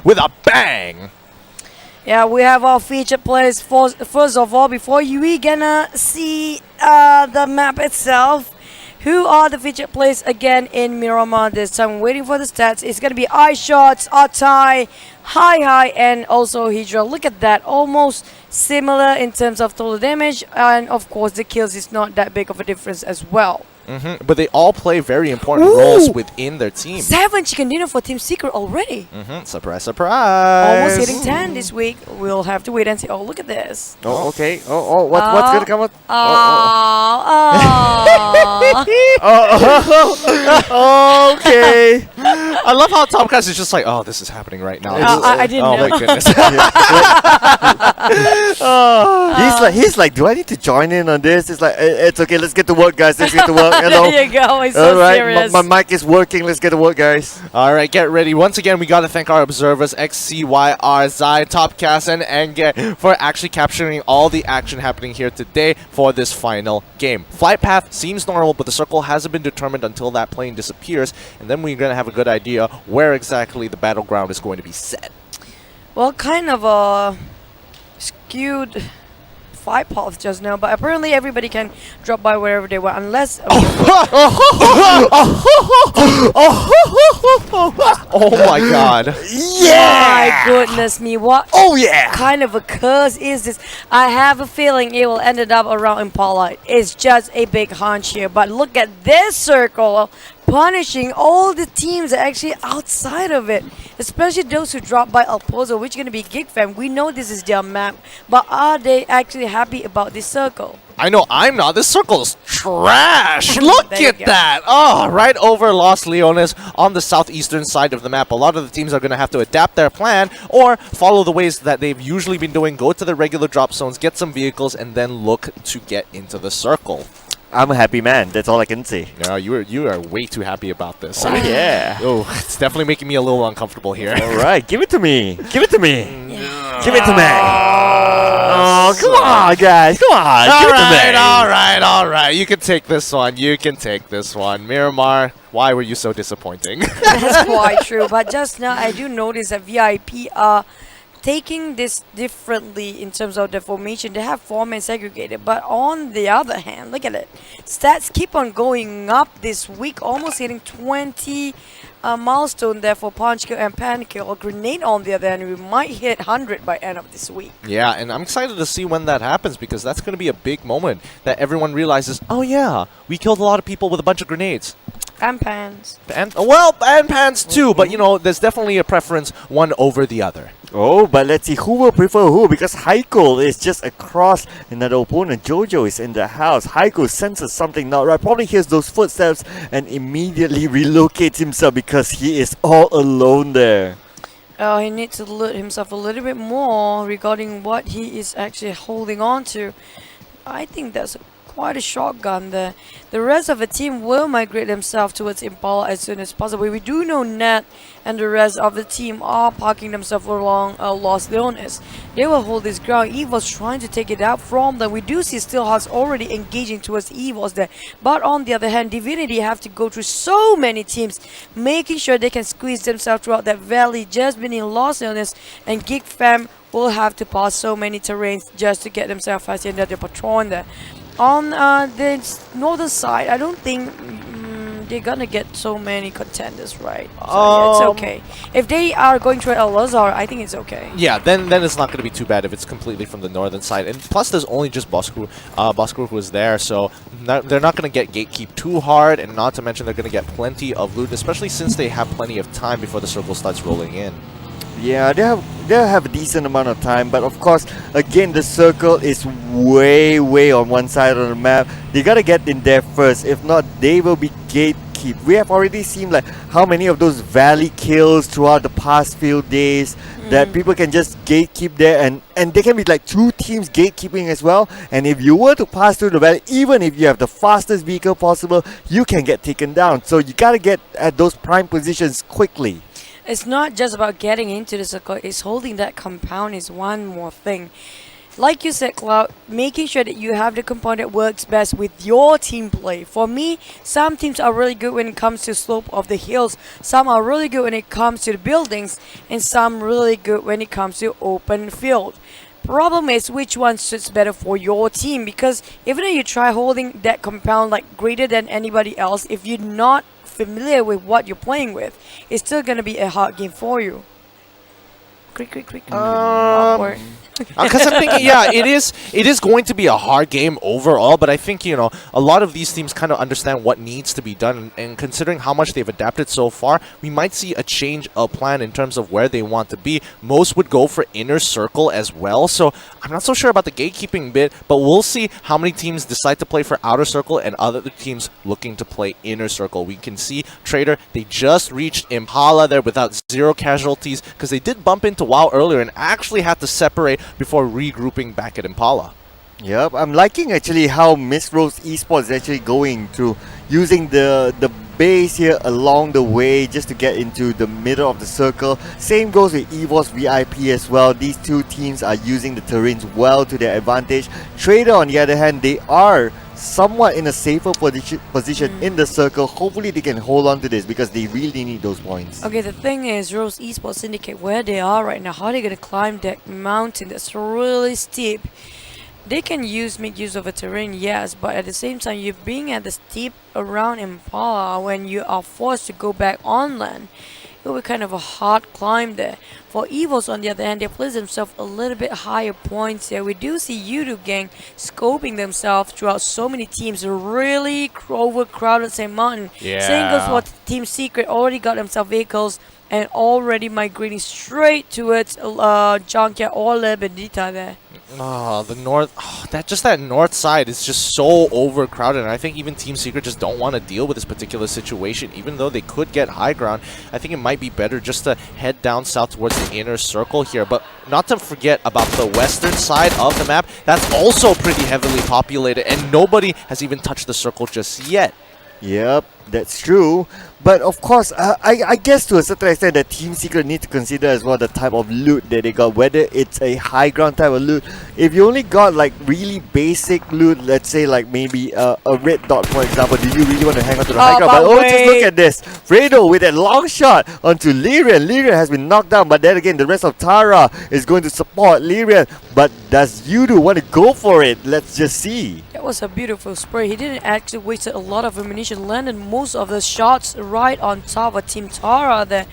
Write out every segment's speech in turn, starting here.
with a bang. Yeah, we have our featured players. First of all, before we gonna see the map itself, who are the featured players again in Miramar this time? Waiting for the stats. It's gonna be iShots, Atai, Hi, and also Hydra. Look at that, almost similar in terms of total damage, and of course the kills is not that big of a difference as well. But they all play very important roles within their team. 7 chicken dinner for Team Secret already. Surprise, surprise. Almost hitting 10 this week. We'll have to wait and see. Oh, look at this. Oh, okay. What's gonna come out? Okay. I love how Tomcast is just like, oh, this is happening right now. I didn't know. Oh my goodness. He's like, do I need to join in on this? It's like, it's okay. Let's get to work, guys. Let's get to work. Hello. There you go. It's so serious. My mic is working. Let's get to work, guys. All right, get ready. Once again, we got to thank our observers, XCYR, Zai, Topcast, andEnge for actually capturing all the action happening here today for this final game. Flight path seems normal, but the circle hasn't been determined until that plane disappears, and then we're going to have a good idea where exactly the battleground is going to be set. Well, kind of a skewed flight path just now, but apparently everybody can drop by wherever they want, unless... Oh my god. Yeah! My goodness me, what yeah! kind of a curse is this? I have a feeling it will end up around Impala. It's just a big hunch here, but look at this circle punishing all the teams that are actually outside of it, especially those who drop by El Pozo, which is going to be Geek Fam. We know this is their map, but are they actually happy about this circle? I know I'm not. This circle's trash. Look at that. Oh, right over Los Leones on the southeastern side of the map. A lot of the teams are going to have to adapt their plan or follow the ways that they've usually been doing. Go to the regular drop zones, get some vehicles, and then look to get into the circle. I'm a happy man. That's all I can say. No, you are way too happy about this. Oh, yeah. Oh, it's definitely making me a little uncomfortable here. All right, give it to me. Give it to me. Give it to me. Oh, come on, guys. Come on. Give it to me. All right. You can take this one. You can take this one. Miramar, why were you so disappointing? That's quite true. But just now, I do notice that VIP are taking this differently in terms of the formation. They have foremen segregated, but on the other hand, look at it. Stats keep on going up this week, almost hitting 20 milestone there for punch kill and pan kill. A grenade on the other hand, we might hit 100 by end of this week. Yeah, and I'm excited to see when that happens, because that's going to be a big moment that everyone realizes, oh yeah, we killed a lot of people with a bunch of grenades. And pans. And pans too, but you know, there's definitely a preference one over the other. Oh, but let's see who will prefer who, because Heiko is just across another opponent. Jojo is in the house. Heiko senses something not right, probably hears those footsteps and immediately relocates himself because he is all alone there. He needs to alert himself a little bit more regarding what he is actually holding on to. I think that's quite a shotgun there. The rest of the team will migrate themselves towards Impala as soon as possible. We do know Nat and the rest of the team are parking themselves along Los Leones. They will hold this ground. EVOS trying to take it out from them. We do see Steelhearts already engaging towards EVOS there. But on the other hand, Divinity have to go through so many teams, making sure they can squeeze themselves throughout that valley just beneath Los Leones, and Geek Fam will have to pass so many terrains just to get themselves past the end of the Patron there. On the northern side, I don't think they're gonna get so many contenders, right? So yeah, it's okay. If they are going through El Lazar, I think it's okay. Yeah, then it's not going to be too bad if it's completely from the northern side. And plus, there's only just Bosskurr who is there, so they're not going to get gatekeep too hard, and not to mention they're going to get plenty of loot, especially since they have plenty of time before the circle starts rolling in. Yeah, they have a decent amount of time, but of course, again, the circle is way on one side of the map. They gotta get in there first. If not, they will be gatekeep. We have already seen like how many of those valley kills throughout the past few days that people can just gatekeep there, and they can be like 2 teams gatekeeping as well. And if you were to pass through the valley, even if you have the fastest vehicle possible, you can get taken down. So you gotta get at those prime positions quickly. It's not just about getting into the circle, it's holding that compound is one more thing. like you said, Cloud, making sure that you have the component that works best with your team play. For me, some teams are really good when it comes to slope of the hills, some are really good when it comes to the buildings, and some really good when it comes to open field. Problem is which one suits better for your team, because even though you try holding that compound like greater than anybody else, if you're not familiar with what you're playing with, it's still gonna be a hard game for you. Creak, creak, creak. Awkward. Because I'm thinking, yeah, it is going to be a hard game overall, but I think, you know, a lot of these teams kind of understand what needs to be done, and considering how much they've adapted so far, we might see a change of plan in terms of where they want to be. Most would go for inner circle as well, so I'm not so sure about the gatekeeping bit, but we'll see how many teams decide to play for outer circle and other teams looking to play inner circle. We can see Traitor, they just reached Impala there without 0 casualties, because they did bump into WoW earlier and actually had to separate before regrouping back at Impala. Yep, I'm liking actually how Miss Rose Esports is actually going through using the base here along the way just to get into the middle of the circle. Same goes with EVOS VIP as well. These two teams are using the terrains well to their advantage. Traitor, on the other hand, they are somewhat in a safer position in the circle. Hopefully they can hold on to this because they really need those points. Okay, the thing is, Rose Esports Syndicate, where they are right now, how are they going to climb that mountain that's really steep? They can make use of a terrain, yes, but at the same time, you're being at the steep around Impala when you are forced to go back on land. It will be kind of a hard climb there. For EVOS, on the other hand, they place themselves a little bit higher points here. We do see Yoodo gang scoping themselves throughout so many teams, really overcrowded St. Mountain. Yeah. Same goes for Team Secret, already got themselves vehicles and already migrating straight towards Junkyard or La Bendita there. Oh, the north, that north side is just so overcrowded, and I think even Team Secret just don't want to deal with this particular situation. Even though they could get high ground, I think it might be better just to head down south towards the inner circle here. But not to forget about the western side of the map, that's also pretty heavily populated, and nobody has even touched the circle just yet. Yep, that's true. But of course, I guess to a certain extent that Team Secret need to consider as well the type of loot that they got, whether it's a high ground type of loot. If you only got like really basic loot, let's say like maybe a red dot for example, do you really want to hang on to the high ground? But just look at this. Fredo with that long shot onto Lyrian. Lyrian has been knocked down, but then again the rest of Tara is going to support Lyrian. But does Yoodo want to go for it? Let's just see. That was a beautiful spray. He didn't actually waste a lot of ammunition, landed most of the shots right on top of Team Tara there,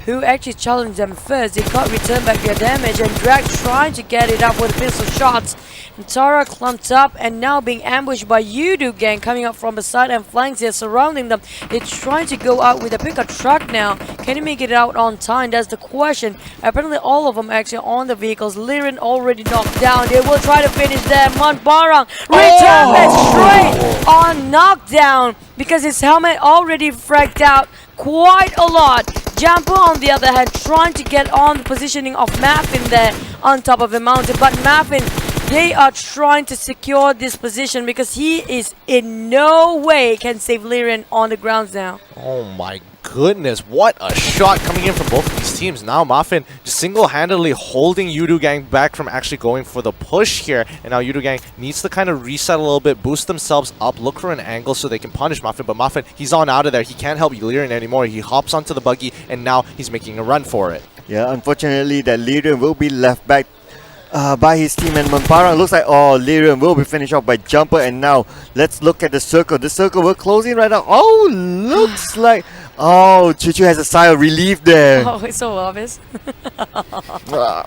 who actually challenged them first. They got returned back their damage, and Drag trying to get it up with pistol shots. And Tara clumped up and now being ambushed by Yoodo gang coming up from the side and flanks. They're surrounding them. They're trying to go out with a pickup truck now. Can he make it out on time? That's the question. Apparently all of them actually on the vehicles. Liren already knocked down. They will try to finish that. Monbarang return back straight on knockdown because his helmet already fragged out quite a lot. Jumper on the other hand trying to get on the positioning of Maffin there on top of the mountain, but Maffin, they are trying to secure this position because he is in no way can save Lyrian on the grounds now. Oh my goodness, what a shot coming in from both of these teams. Now Muffin just single-handedly holding Yoodo gang back from actually going for the push here. And now Yoodo gang needs to kind of reset a little bit, boost themselves up, look for an angle so they can punish Muffin. But Muffin, he's on out of there. He can't help Lyrian anymore. He hops onto the buggy and now he's making a run for it. Yeah, unfortunately that Lyrian will be left back by his team, and Mampara looks like Lyrian will be finished off by Jumper. And now let's look at the circle. The circle we're closing right now. Oh, looks like Chuchu has a sigh of relief there. Oh, it's so obvious.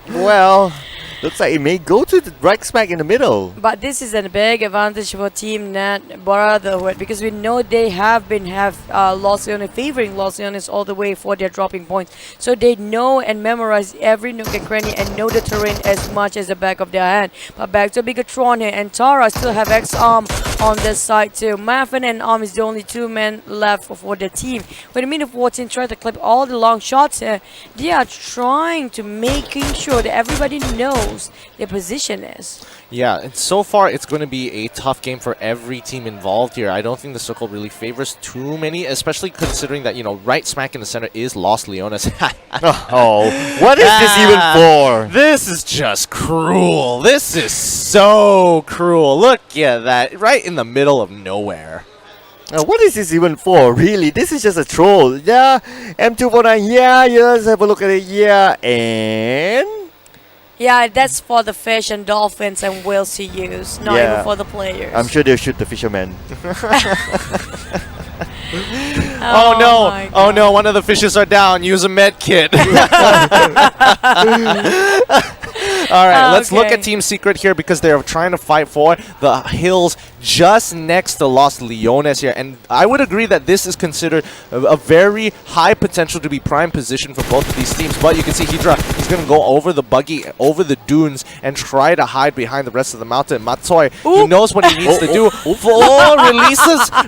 Well, looks like it may go to the right smack in the middle. But this is a big advantage for Team Nat Brotherhood because we know they have Los Leones favoring Los Leones all the way for their dropping points. So they know and memorize every nook and cranny and know the terrain as much as the back of their hand. But back to Bigetron here, and Tara still have X-Arm on this side too. Maffin and Arm is the only 2 men left for the team. With a minute 14 try to clip all the long shots here, they are trying to making sure that everybody knows their position is. Yeah, and so far it's going to be a tough game for every team involved here. I don't think the circle really favors too many, especially considering that, you know, right smack in the center is Los Leones. Oh, what is this even for? This is just cruel. This is so cruel. Look at that, right in the middle of nowhere. What is this even for? Really, this is just a troll. Yeah, M249. Yeah, let's have a look at it. Yeah, and Yeah, that's for the fish and dolphins and whales to use, not even for the players. I'm sure they'll shoot the fisherman. Oh no! my Oh no! One of the fishes are down. Use a med kit. All right, let's look at Team Secret here because they're trying to fight for the hills just next to Los Leones here. And I would agree that this is considered a very high potential to be prime position for both of these teams. But you can see Hydra, he's going to go over the buggy, over the dunes, and try to hide behind the rest of the mountain. Matsoi, he knows what he needs to do.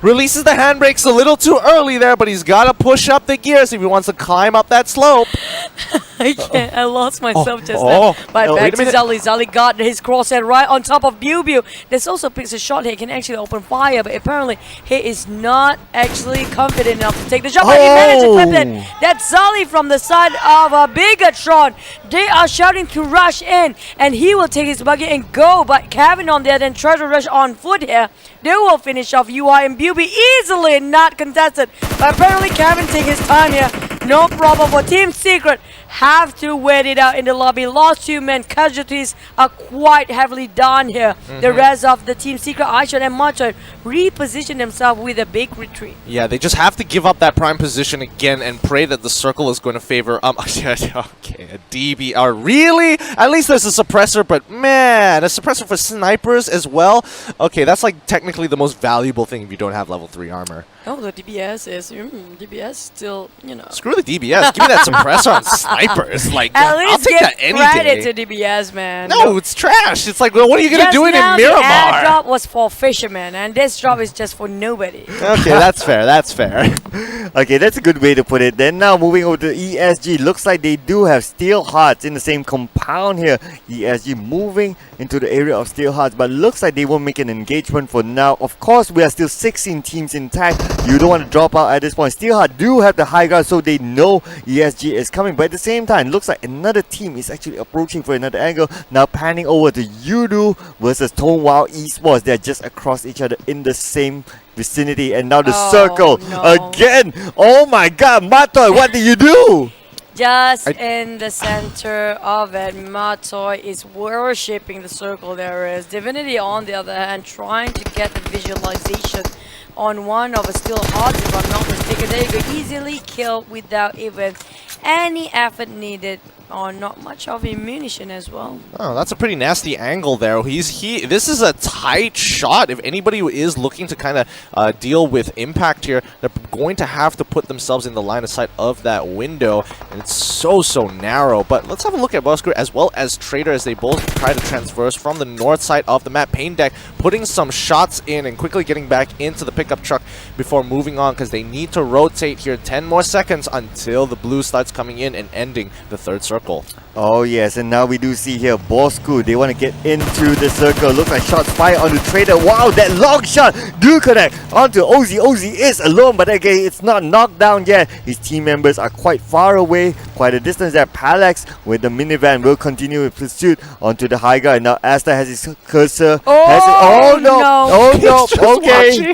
Releases the handbrakes a little too early there, but he's got to push up the gears if he wants to climb up that slope. I can't. I lost myself just then. But back to Zali. Zali got his crosshair right on top of Biu. This also picks a shot here. He can actually open fire, but apparently he is not actually confident enough to take the shot. But he managed to clip it. That's Zali from the side of Bigetron. They are shouting to rush in, and he will take his buggy and go. But Kevin on there then try to rush on foot here. They will finish off UI and Biu easily, not contested. But apparently Kevin take his time here. No problem for Team Secret. Have to wait it out in the lobby. Lost 2 men. Casualties are quite heavily done here. The rest of the Team Secret, Aishan and Macho, reposition themselves with a big retreat. Yeah, they just have to give up that prime position again and pray that the circle is going to favor okay, a DB. Really? At least there's a suppressor, but man, a suppressor for snipers as well. Okay, that's like technically the most valuable thing if you don't have level 3 armor. Oh, the DBS is DBS still, you know. Screw the DBS. Give me that suppressor on snipers. Like, At least I'll take that any credit day. to DBS, man. No, it's trash. It's like, well, what are you going to do it in The Miramar? airdrop was for fishermen, and this drop is just for nobody. Okay, that's fair. That's fair. Okay, that's a good way to put it. Then now moving over to ESG. Looks like they do have Steel Hearts in the same compound here. ESG moving into the area of Steel Hearts, but looks like they won't make an engagement for now. Of course, we are still 16 teams intact. You don't want to drop out at this point. Steel Heart do have the high ground, so they know ESG is coming. But at the same time, looks like another team is actually approaching for another angle. Now panning over to Yoodo versus Tonewao Esports. They're just across each other in the same vicinity. And now the circle again. Oh my god, Matoy, what did you do? Just in the center of it, Matoy is worshipping the circle there is. Divinity, on the other hand, trying to get the visualization on one of a Steel Hearts, if I'm not mistaken. There you go, easily killed without even any effort needed, or not much of ammunition as well. Oh, that's a pretty nasty angle there. This is a tight shot. If anybody is looking to kind of deal with impact here, they're going to have to put themselves in the line of sight of that window, and it's so narrow. But let's have a look at Bosskurr as well as Traitor as they both try to transverse from the north side of the map. Pain Deck putting some shots in and quickly getting back into the pickup truck before moving on, because they need to rotate here. 10 more seconds until the blue starts coming in and ending the third circle. Oh yes, and now we do see here Bosskurr. They want to get into the circle. Looks like shots fired on the Traitor. Wow, that long shot do connect onto Ozzy. Ozzy is alone, but again, it's not knocked down yet. His team members are quite far away, quite a distance there. Palex with the minivan will continue with pursuit onto the high ground. Now Asta has his cursor. Oh no! Oh no! Okay.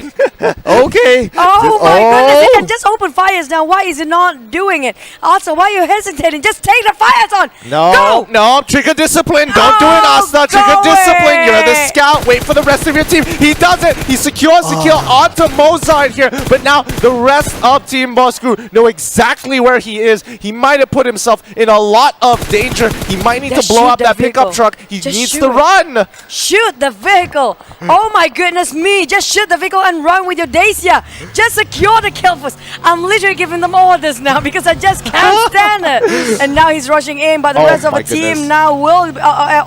Okay. Oh my goodness, he can just open fires now. Why is he not doing it? Also, why are you hesitating? Just take the fires on! No, trigger discipline. Don't do it, Asta. Trigger discipline. You're the scout. Wait for the rest of your team. He does it. He secures the kill onto Mozart here. But now the rest of Team Bosskurr know exactly where he is. He might have put himself in a lot of danger. He might need to blow up that pickup truck. He needs to run. Shoot the vehicle. Oh my goodness me. Just shoot the vehicle and run with your Dacia. Just secure the kill first. I'm literally giving them orders now because I just can't stand it. And now he's rushing rushing in, but the rest of the team now will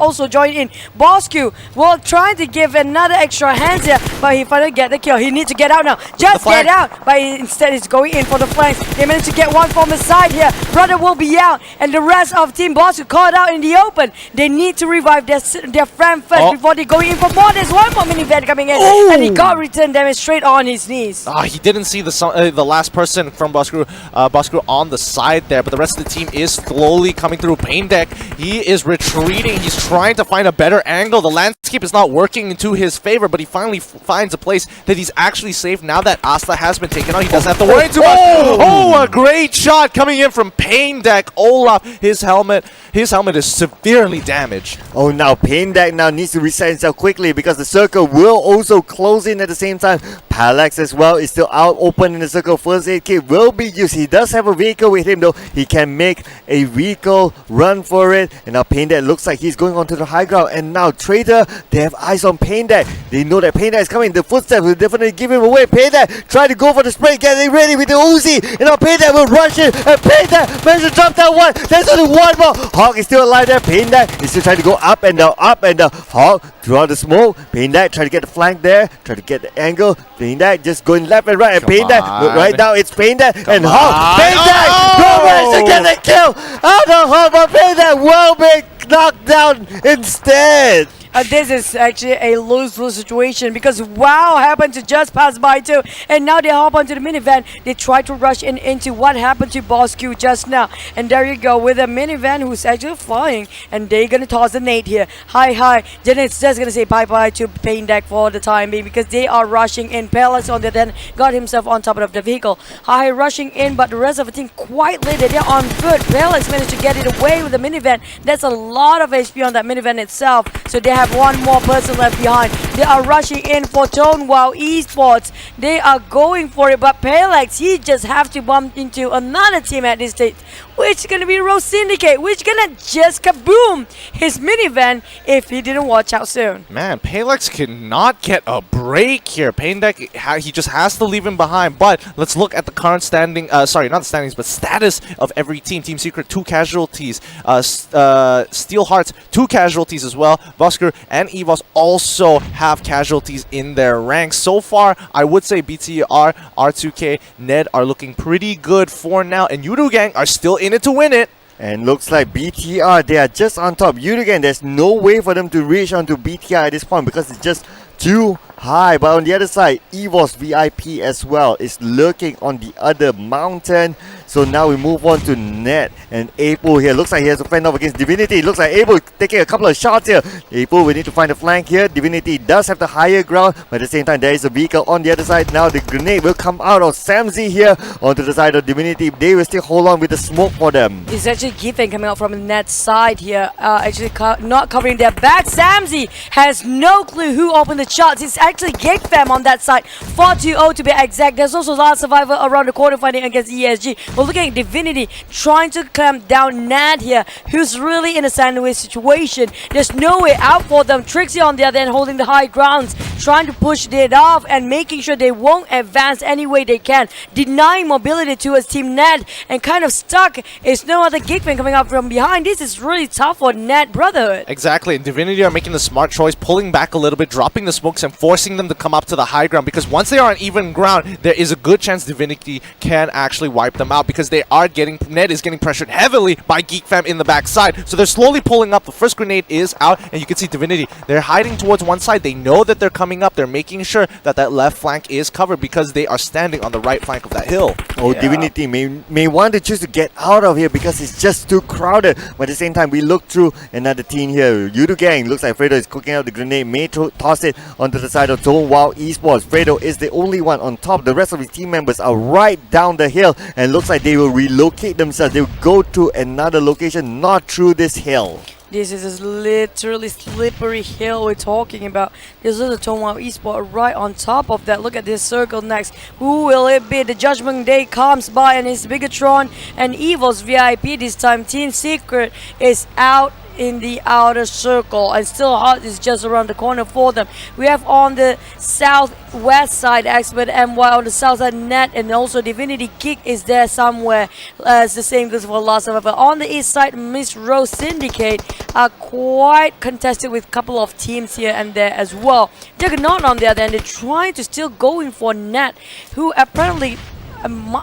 also join in. Bosskurr will try to give another extra hands here, but he finally get the kill. He needs to get out now. Just get out, but instead he's going in for the flanks. They managed to get one from the side here. Brother will be out, and the rest of Team Bosskurr caught out in the open. They need to revive their friend first before they go in for more. There's one more minivan coming in, and he got return damage straight on his knees. He didn't see the last person from Bosskurr on the side there, but the rest of the team is slowly coming through. Pain Deck, he is retreating. He's trying to find a better angle. The landscape is not working into his favor, but he finally finds a place that he's actually safe now that Asta has been taken out. He doesn't have to worry too much. Oh, a great shot coming in from Pain Deck. Olaf, his helmet is severely damaged. Oh, now Pain Deck now needs to reset himself quickly because the circle will also close in at the same time. Palex as well is still out open in the circle. First aid kit will be used. He does have a vehicle with him though. He can make a vehicle run for it. And now Pain Deck looks like he's going onto the high ground. And now Traitor, they have eyes on Pain Deck. They know that Pain Deck is coming. The footsteps will definitely give him away. Pain Deck try to go for the spray. Getting ready with the Uzi. And now Pain Deck will rush in. And Pain Deck managed to drop that one. There's only one more. Hawk is still alive there. Pain Deck is still trying to go up and down, up and down. Hawk throughout the smoke. Pain Deck try to get the flank there. Try to get the angle. Pain Deck just going left and right. And Pain Deck, right now it's Pain Deck and Hawk. Pain Deck don't manage to get the kill. Out of Hawk, but Pain Deck will be knocked down instead. This is actually a lose-lose situation because WoW happened to just pass by too, and now they hop onto the minivan. They try to rush into what happened to Bosskurr just now, and there you go with a minivan who's actually flying, and they're gonna toss the nade here. Hi. Then it's just gonna say bye-bye to Pain Deck for the time being because they are rushing in. Palace on the other end got himself on top of the vehicle. Hi rushing in, but the rest of the team quite late. They're on foot. Palace managed to get it away with the minivan. That's a lot of HP on that minivan itself, so they have one more person left behind. They are rushing in for Tonewell Esports. They are going for it, but Palex, he just have to bump into another team at this stage, which is gonna be Rose Syndicate, which gonna just kaboom his minivan if he didn't watch out soon. Man, Palex cannot get a break here. Pain Deck, he just has to leave him behind. But let's look at the current standing, sorry, not the standings, but status of every team. Team Secret, 2 casualties. Steel Hearts, 2 casualties as well. Bosskurr and EVOS also have casualties in their ranks. So far, I would say BTR, R2K, Ned are looking pretty good for now. And Yoodo Gang are still in it to win it. And looks like BTR, they are just on top. Yoodo Gang, there's no way for them to reach onto BTR at this point because it's just too high. But on the other side, EVOS VIP as well is lurking on the other mountain. So now we move on to Ned and April here. Looks like he has to fend off against Divinity. Looks like April taking a couple of shots here. April, we need to find a flank here. Divinity does have the higher ground, but at the same time, there is a vehicle on the other side. Now the grenade will come out of Samzy here onto the side of Divinity. They will still hold on with the smoke for them. It's actually Geek coming out from Ned's side here. Actually not covering their back. Samzy has no clue who opened the shots. It's actually Geek fam on that side. 4-2-0 to be exact. There's also Last Survivor around the corner fighting against ESG. We're looking at Divinity trying to clamp down Nad here, who's really in a sandwich situation. There's no way out for them. Trixie on the other end holding the high grounds, trying to push it off and making sure they won't advance any way they can, denying mobility towards Team Nad and kind of stuck. It's no other Geek fan coming up from behind. This is really tough for Nad Brotherhood. Exactly, and Divinity are making the smart choice, pulling back a little bit, dropping the smokes and forcing them to come up to the high ground, because once they are on even ground, there is a good chance Divinity can actually wipe them out, because they are getting, Ned is getting pressured heavily by Geek Fam in the backside. So they're slowly pulling up. The first grenade is out, and you can see Divinity, they're hiding towards one side. They know that they're coming up. They're making sure that that left flank is covered because they are standing on the right flank of that hill. Oh, yeah. Divinity may want to choose to get out of here because it's just too crowded. But at the same time, we look through another team here. Yoodo Gang looks like Fredo is cooking out the grenade. May toss it onto the side of Tonewell Esports. Fredo is the only one on top. The rest of his team members are right down the hill, and looks like they will relocate themselves. They will go to another location, not through this hill. This is a literally slippery hill we're talking about. This is a Tonewell Esport right on top of that. Look at this circle next. Who will it be? The Judgment Day comes by, and it's Bigetron and EVOS VIP this time. Team Secret is out in the outer circle, and still hot is just around the corner for them. We have on the southwest side Expert MY, on the south side Net, and also Divinity Geek is there somewhere, as the same goes for Last Survivor. On the east side, Miss Rose Syndicate are quite contested with a couple of teams here and there as well. Juggernaut on the other end, they're trying to still go in for Net, who apparently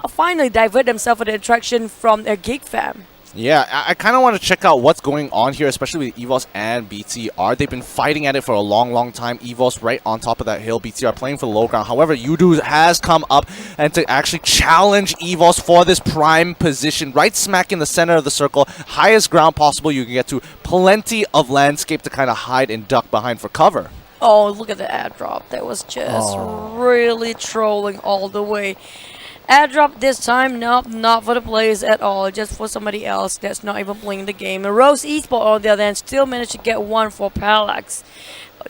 finally divert themselves for the attraction from their Geek fam. Yeah, I kind of want to check out what's going on here, especially with EVOS and BTR. They've been fighting at it for a long time. EVOS right on top of that hill. BTR playing for the low ground. However, Yoodo has come up and to actually challenge EVOS for this prime position, right smack in the center of the circle. Highest ground possible you can get to. Plenty of landscape to kind of hide and duck behind for cover. Oh, look at the airdrop. That was just really trolling all the way. Airdrop this time, nope, not for the players at all, just for somebody else that's not even playing the game. And Rose Esport on the other hand still managed to get one for Parallax.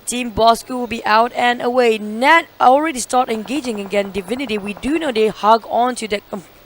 Team Bosskurr will be out and away. Nat already start engaging again. Divinity, we do know they hug onto that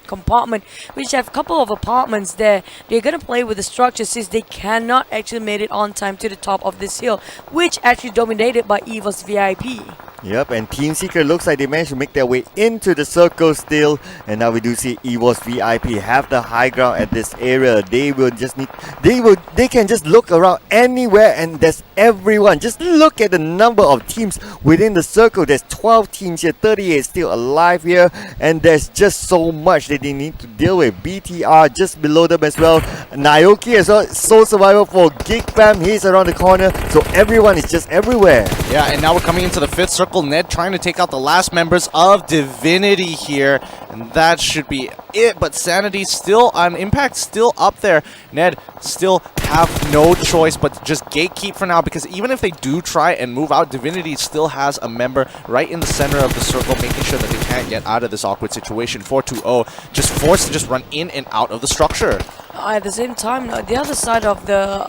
compartment, which have a couple of apartments there. They're gonna play with the structure since they cannot actually make it on time to the top of this hill, which actually dominated by EVOS VIP. Yep, and Team Seeker looks like they managed to make their way into the circle still. And now we do see EVOS VIP have the high ground at this area. They will just need, they can just look around anywhere and there's everyone. Just look at the number of teams within the circle. There's 12 teams here, 38 still alive here, and there's just so much that they need to deal with. BTR just below them as well. Naoki as well, sole survivor for Geek Fam. He's around the corner, so everyone is just everywhere. Yeah, and now we're coming into the fifth circle. Ned trying to take out the last members of Divinity here, and that should be it. But Sanity still on Impact, still up there. Ned still have no choice but to just gatekeep for now, because even if they do try and move out, Divinity still has a member right in the center of the circle, making sure that they can't get out of this awkward situation. 4-2-0 just forced to just run in and out of the structure. At the same time, the other side of the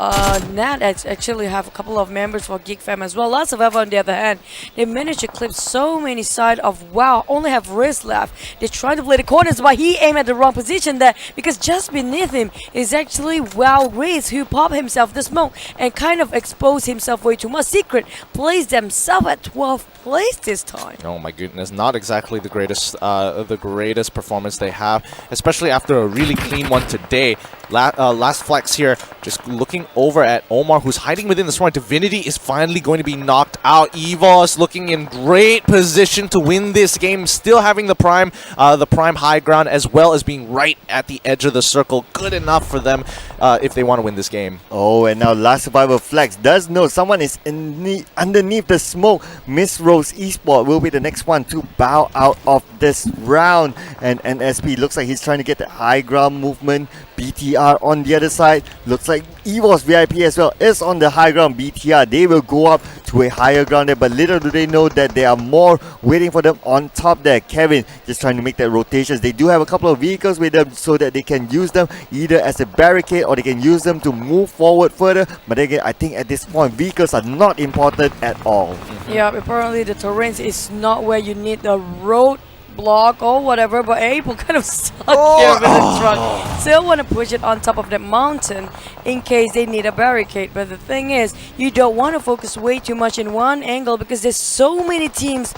NAT actually have a couple of members for Geek Fam as well. Last Survivor on the other hand, they managed to clip so many side of WoW, only have Riz left. They try to play the corners, but he aimed at the wrong position there, because just beneath him is actually WoW Riz, who popped himself the smoke and kind of exposed himself way too much. Secret placed themselves at 12th place this time. Oh my goodness, not exactly the greatest performance they have, especially after a really clean one today. Last flex here, just looking over at Omar, who's hiding within the swarm. Divinity is finally going to be knocked out. EVOS looking in great position to win this game, still having the prime high ground, as well as being right at the edge of the circle. Good enough for them if they want to win this game. Oh, and now Last Survivor Flex does know someone is underneath the smoke. Miss Rose Esport will be the next one to bow out of this round. And SP looks like he's trying to get the high ground movement. BTR on the other side, looks like EVOS VIP as well is on the high ground. BTR, they will go up to a higher ground there, but little do they know that there are more waiting for them on top there. Kevin just trying to make that rotations. They do have a couple of vehicles with them so that they can use them either as a barricade or they can use them to move forward further. But again, I think at this point vehicles are not important at all. Yeah, apparently the terrain is not where you need the road block or whatever, but Abel kind of stuck here with the truck. Still want to push it on top of that mountain in case they need a barricade. But the thing is, you don't want to focus way too much in one angle, because there's so many teams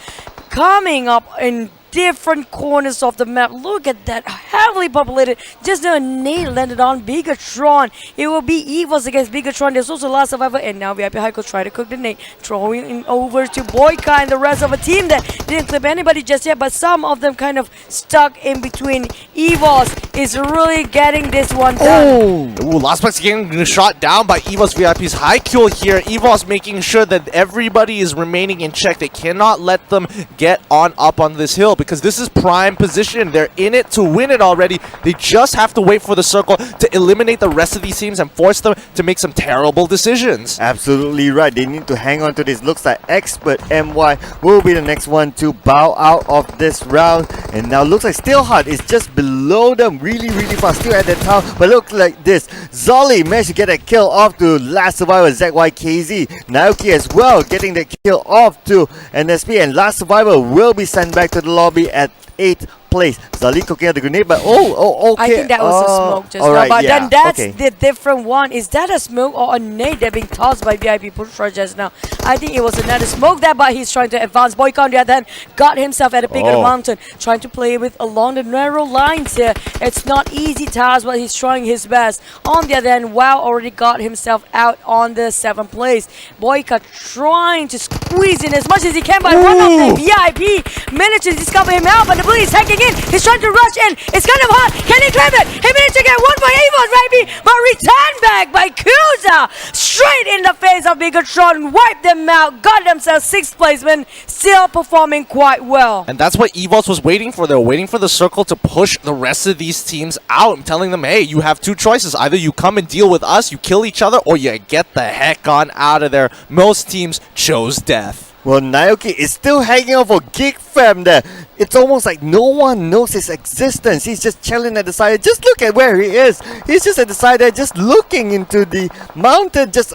coming up in different corners of the map. Look at that, heavily populated. Just a nade landed on Bigetron. It will be EVOS against Bigetron. There's also Last Survivor, and now VIP Heiko try to cook the nade, throwing it over to Boyka and the rest of the team that didn't clip anybody just yet, but some of them kind of stuck in between. EVOS is really getting this one done. Ooh, last place getting shot down by EVOS VIP's high kill here. EVOS making sure that everybody is remaining in check. They cannot let them get on up on this hill, because this is prime position. They're in it to win it already. They just have to wait for the circle to eliminate the rest of these teams and force them to make some terrible decisions. Absolutely right. They need to hang on to this. Looks like Expert MY will be the next one to bow out of this round. And now looks like Steelheart is just below them really fast. Still at that tower. But look like this. Zolly managed to get a kill off to Last Survivor ZYKZ. Naoki as well getting the kill off to NSP. And Last Survivor will be sent back to the lobby at 8th place. Zali cooking out the grenade, but okay. I think that was a smoke just now. alright, But yeah, then that's okay. the different one. Is that a smoke or a nade that being tossed by VIP Pushra just now? I think it was another smoke there, but he's trying to advance. Boyka on the other hand got himself at the peak of the mountain, trying to play with along the narrow lines here. It's not easy task, but he's trying his best. On the other hand, Wow already got himself out on the 7th place. Boyka trying to squeeze in as much as he can, but one of the VIP managed to discover him out, but the bully is hacking in. He's trying to rush in. It's kind of hard. Can he claim it? He managed to get one for EVOS, baby, but returned back by Kuza. Straight in the face of Bigetron, wiped them out, got themselves 6th placement, still performing quite well. And that's what EVOS was waiting for. They were waiting for the circle to push the rest of these teams out and telling them, hey, you have two choices. Either you come and deal with us, you kill each other, or you get the heck on out of there. Most teams chose death. Well, Naoki is still hanging out for Geek fam there. It's almost like no one knows his existence. He's just chilling at the side. Just look at where he is. He's just at the side there, just looking into the mountain. Just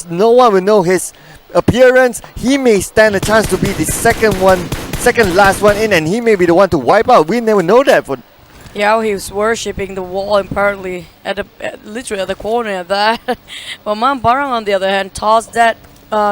no one will know his appearance. He may stand a chance to be the second last one in, and he may be the one to wipe out. We never know that. For Yeah, he was worshipping the wall apparently literally at the corner of that. But Mamparang on the other hand tossed that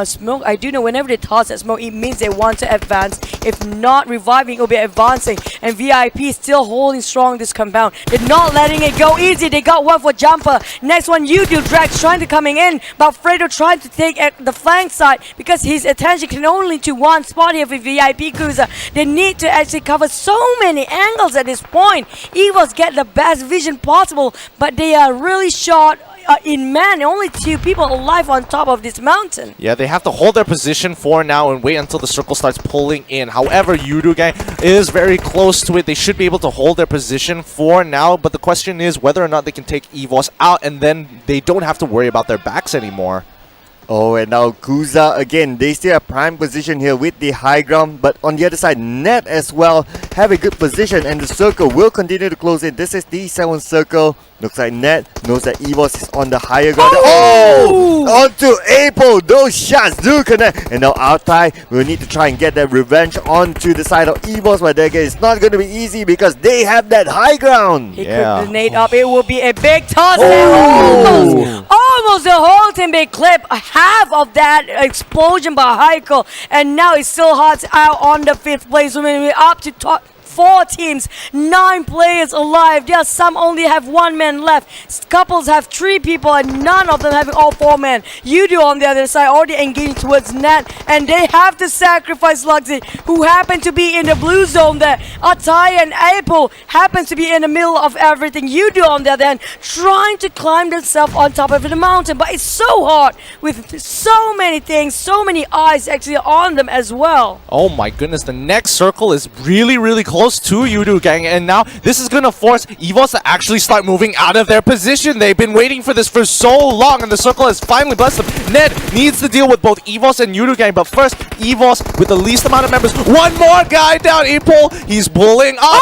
smoke. I do know whenever they toss that smoke, it means they want to advance. If not reviving, it will be advancing. And VIP is still holding strong this compound. They're not letting it go easy. They got one for Jumper. Next one, Yoodo Drax trying to coming in, but Fredo trying to take at the flank side because his attention can only to one spot here with VIP Cruiser. They need to actually cover so many angles at this point. EVOS get the best vision possible, but they are really short in man. Only 2 people alive on top of this mountain. Yeah, they have to hold their position for now and wait until the circle starts pulling in. However, Yoodo gang is very close to it. They should be able to hold their position for now, but the question is whether or not they can take EVOS out, and then they don't have to worry about their backs anymore. Oh, and now Kuza again. They still have prime position here with the high ground, but on the other side, Net as well have a good position, and the circle will continue to close in. This is the 7th circle. Looks like Net knows that EVOS is on the higher ground. Oh! Onto April. Those shots do connect. And now Altai will need to try and get that revenge onto the side of EVOS, but again, it's not going to be easy because they have that high ground. He could grenade up. It will be a big toss. Almost the whole team big clip. Half of that explosion by Heiko. And now it's still hot out on the 5th place. We're up to top 4 teams, 9 players alive. There some only have 1 man left. Couples have 3 people and none of them having all 4 men. Yoodo on the other side already engaging towards Nat, and they have to sacrifice Luxy, who happen to be in the blue zone there. Atai and Apple happens to be in the middle of everything. Yoodo on the other hand trying to climb themselves on top of the mountain, but it's so hard with so many things, so many eyes actually on them as well. Oh my goodness, the next circle is really close to Yoodo gang, and now this is gonna force EVOS to actually start moving out of their position. They've been waiting for this for so long, and the circle has finally blessed them. Ned needs to deal with both EVOS and Yoodo gang, but first EVOS with the least amount of members. One more guy down, April. He's pulling up. Is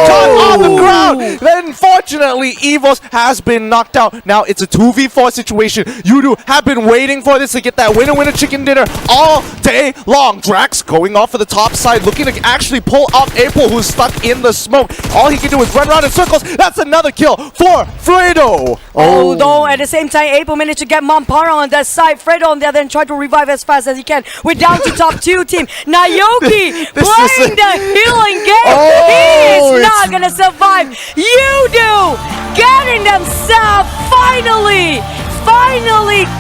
caught on the ground. Then unfortunately, EVOS has been knocked out. Now it's a 2v4 situation. Yoodo have been waiting for this to get that winner chicken dinner all day long. Drax going off for the top side, looking to actually pull up April, who's stuck in the smoke. All he can do is run around in circles. That's another kill for Fredo. Although at the same time, April managed to get Mampara on that side. Fredo on the other end tried to revive as fast as he can. We're down to top 2 team. Naoki playing the healing game. He is not gonna survive. Yoodo getting themselves finally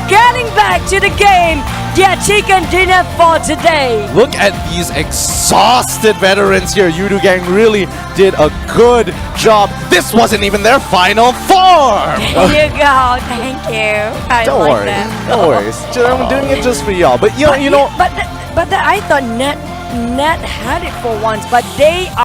getting back to the game. Yeah, chicken dinner for today. Look at these exhausted veterans here. Yoodo gang really did a good job. This wasn't even their final form. There you go. Thank you. Don't worry. No worries. I'm doing it just for y'all. But you know. But I thought Net had it for once, but they